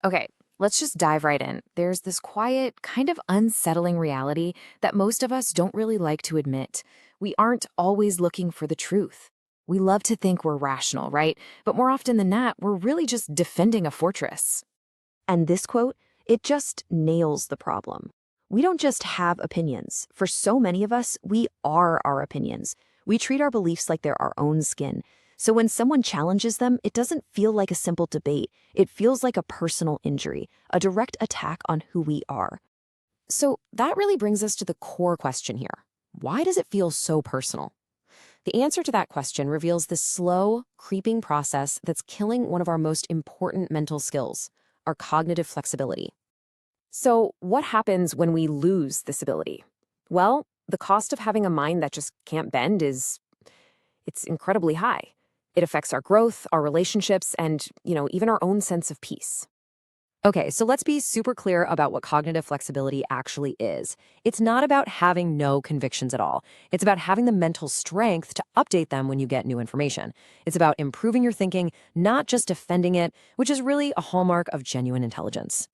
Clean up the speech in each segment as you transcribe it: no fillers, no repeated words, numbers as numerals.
Okay, let's just dive right in. There's this quiet, kind of unsettling reality that most of us don't really like to admit. We aren't always looking for the truth. We love to think we're rational, right? But more often than not, we're really just defending a fortress. And this quote, it just nails the problem. We don't just have opinions. For so many of us, we are our opinions. We treat our beliefs like they're our own skin. So when someone challenges them, it doesn't feel like a simple debate. It feels like a personal injury, a direct attack on who we are. So that really brings us to the core question here. Why does it feel so personal? The answer to that question reveals this slow, creeping process that's killing one of our most important mental skills, our cognitive flexibility. So, what happens when we lose this ability? Well, the cost of having a mind that just can't bend it's incredibly high. It affects our growth, our relationships, and, even our own sense of peace. Okay, so let's be super clear about what cognitive flexibility actually is. It's not about having no convictions at all. It's about having the mental strength to update them when you get new information. It's about improving your thinking, not just defending it, which is really a hallmark of genuine intelligence.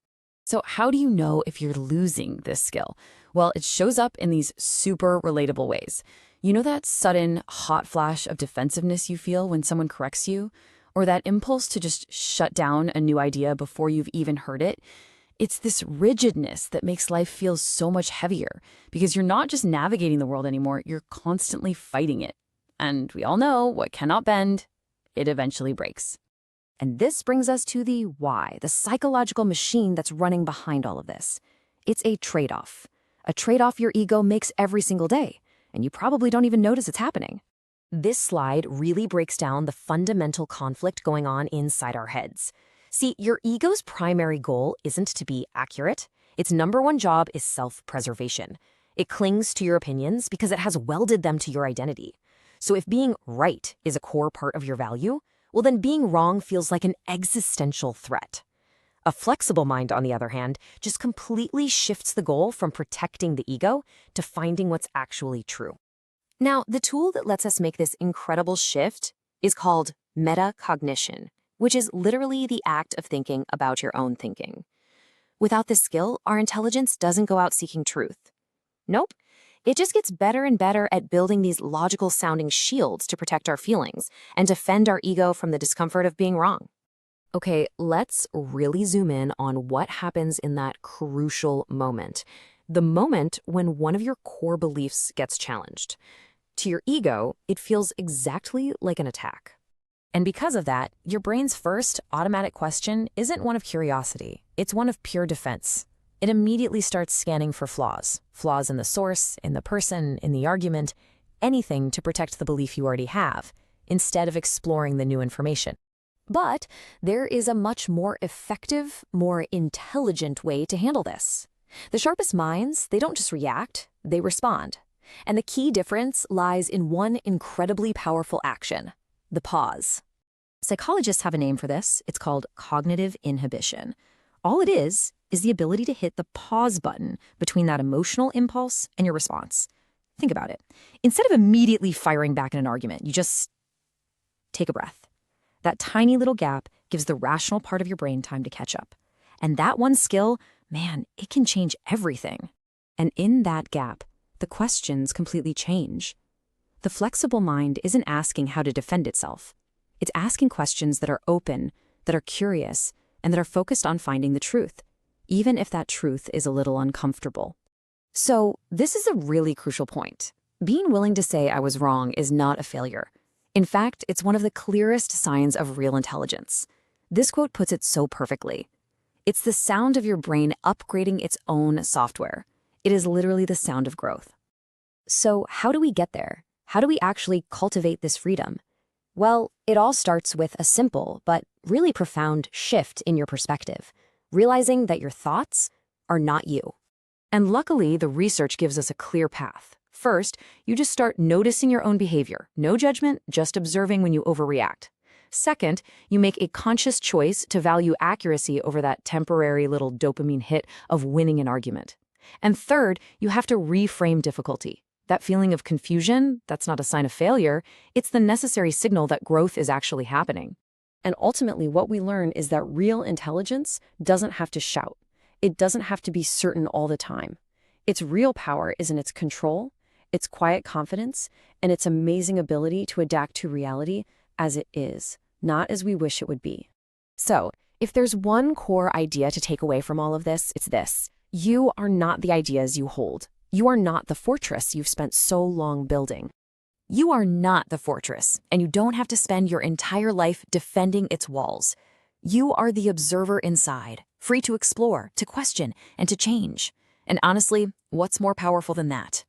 So how do you know if you're losing this skill? Well, it shows up in these super relatable ways. You know that sudden hot flash of defensiveness you feel when someone corrects you? Or that impulse to just shut down a new idea before you've even heard it? It's this rigidness that makes life feel so much heavier because you're not just navigating the world anymore, you're constantly fighting it. And we all know what cannot bend, it eventually breaks. And this brings us to the why, the psychological machine that's running behind all of this. It's a trade-off your ego makes every single day, and you probably don't even notice it's happening. This slide really breaks down the fundamental conflict going on inside our heads. See, your ego's primary goal isn't to be accurate. Its number one job is self-preservation. It clings to your opinions because it has welded them to your identity. So if being right is a core part of your value, well, then being wrong feels like an existential threat. A flexible mind, on the other hand, just completely shifts the goal from protecting the ego to finding what's actually true. Now, the tool that lets us make this incredible shift is called metacognition, which is literally the act of thinking about your own thinking. Without this skill, our intelligence doesn't go out seeking truth. Nope. It just gets better and better at building these logical-sounding shields to protect our feelings and defend our ego from the discomfort of being wrong. Okay, let's really zoom in on what happens in that crucial moment. The moment when one of your core beliefs gets challenged. To your ego, it feels exactly like an attack. And because of that, your brain's first automatic question isn't one of curiosity. It's one of pure defense. It immediately starts scanning for flaws. Flaws in the source, in the person, in the argument, anything to protect the belief you already have, instead of exploring the new information. But there is a much more effective, more intelligent way to handle this. The sharpest minds, they don't just react, they respond. And the key difference lies in one incredibly powerful action, the pause. Psychologists have a name for this. It's called cognitive inhibition. All it is the ability to hit the pause button between that emotional impulse and your response. Think about it. Instead of immediately firing back in an argument, you just take a breath. That tiny little gap gives the rational part of your brain time to catch up. And that one skill, man, it can change everything. And in that gap, the questions completely change. The flexible mind isn't asking how to defend itself. It's asking questions that are open, that are curious, and that are focused on finding the truth, even if that truth is a little uncomfortable. So, this is a really crucial point. Being willing to say I was wrong is not a failure. In fact, it's one of the clearest signs of real intelligence. This quote puts it so perfectly. It's the sound of your brain upgrading its own software. It is literally the sound of growth. So, how do we get there? How do we actually cultivate this freedom? Well, it all starts with a simple but really profound shift in your perspective, realizing that your thoughts are not you. And luckily, the research gives us a clear path. First, you just start noticing your own behavior. No judgment, just observing when you overreact. Second, you make a conscious choice to value accuracy over that temporary little dopamine hit of winning an argument. And third, you have to reframe difficulty. That feeling of confusion, that's not a sign of failure. It's the necessary signal that growth is actually happening. And ultimately, what we learn is that real intelligence doesn't have to shout. It doesn't have to be certain all the time. Its real power is in its control, its quiet confidence, and its amazing ability to adapt to reality as it is, not as we wish it would be. So, if there's one core idea to take away from all of this, it's this. You are not the ideas you hold. You are not the fortress you've spent so long building. You are not the fortress, and you don't have to spend your entire life defending its walls. You are the observer inside, free to explore, to question, and to change. And honestly, what's more powerful than that?